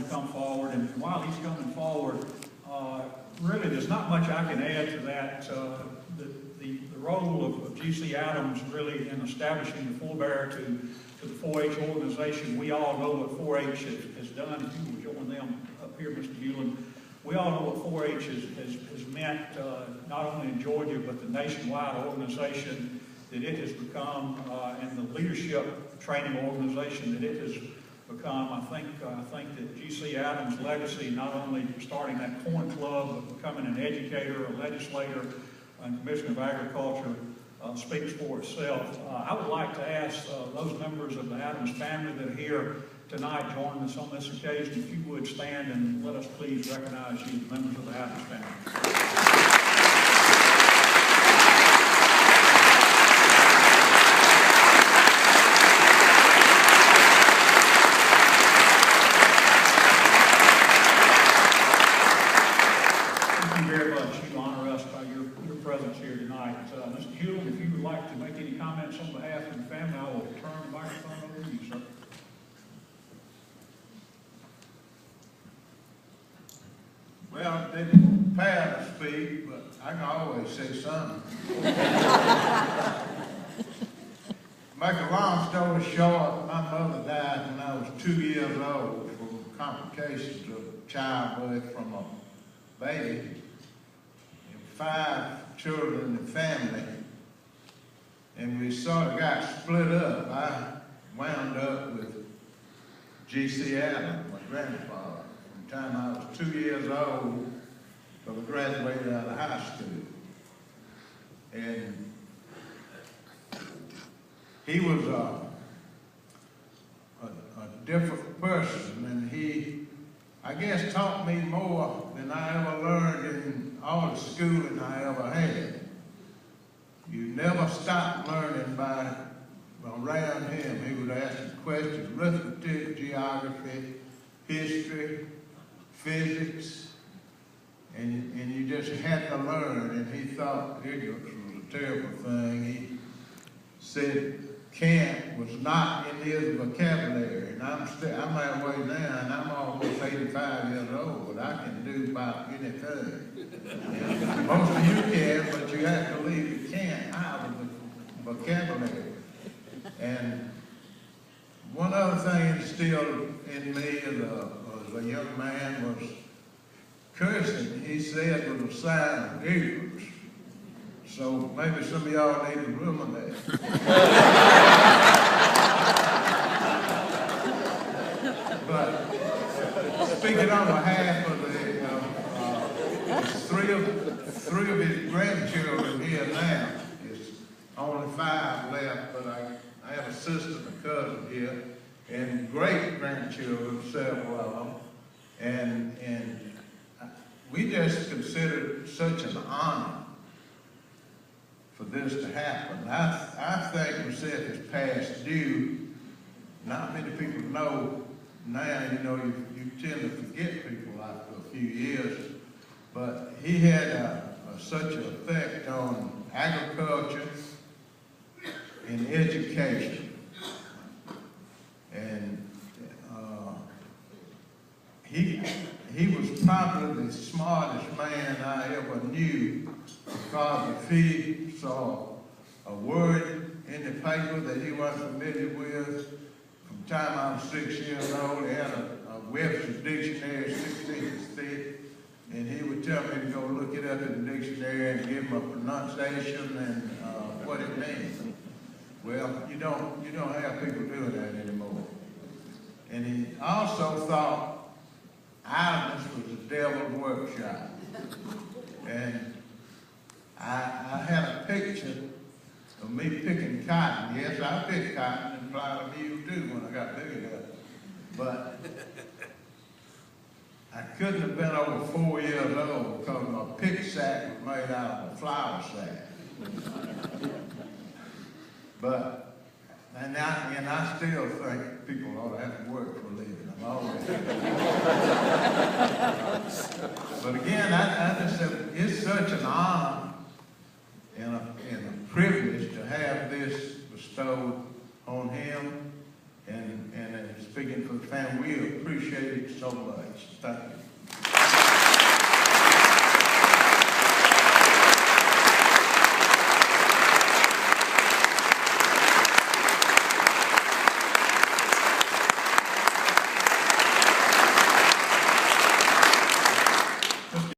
to come forward, and while he's coming forward, really there's not much I can add to that. The role of G.C. Adams really in establishing the forebearer to the 4-H organization. We all know what 4-H has done. If you will join them up here, Mr. Hulon. We all know what 4-H has meant, not only in Georgia, but the nationwide organization that it has become, and the leadership training organization that it has become. I think that G.C. Adams' legacy, not only starting that corn club, but becoming an educator, a legislator, and Commissioner of Agriculture, speaks for itself. I would like to ask those members of the Adams family that are here tonight joining us on this occasion, if you would stand and let us please recognize you, the members of the Adams family. Mr. Hulon, if you would like to make any comments on behalf of the family, I will turn the microphone over to you, sir. Well, I didn't prepare to speak, but I can always say something. Make a long story short, my mother died when I was 2 years old from complications of childbirth from a baby. And 5 children in the family, and we sort of got split up. I wound up with G.C. Adams, my grandfather, from the time I was 2 years old till I graduated out of high school. And he was a different person, and he, I guess, taught me more than I ever learned in all the schooling I ever had. You never stop learning by around him. He would ask you questions, arithmetic, geography, history, physics, and you just had to learn. And he thought ignorance was a terrible thing. He said can't was not in his vocabulary. And I'm that way now, and I'm almost 85 years old, but I can do about anything. Most of you can, but you have to leave you can't out of the vocabulary. And one other thing instilled in me as a young man was cursing. He said was a sign of ignorance. So maybe some of y'all need to remember that. But speaking on behalf of three of his grandchildren here now, there's only 5 left, but I have a sister and a cousin here, and great-grandchildren, several of them, and we just consider it such an honor for this to happen. I think we said it's past due. Not many people know now, you tend to forget people after a few years, but he had such an effect on agriculture and education. And he was probably the smartest man I ever knew, because if he saw a word in the paper that he wasn't familiar with, from the time I was 6 years old, he had a Webster's dictionary 6 inches thick, and he would tell me to go look it up in the dictionary and give him a pronunciation and what it means. Well, you don't have people doing that anymore. And he also thought idleness was the devil's workshop. And I had a picture of me picking cotton. Yes, I picked cotton and plowed a mule too when I got big enough. But I couldn't have been over 4 years old because my pick sack was made out of a flour sack. But, and I still think people ought to have to work for a living. I'm always But again, I just said, it's such an honor and a privilege to have this bestowed on him, and speaking for the and we appreciate it so much. Thank you.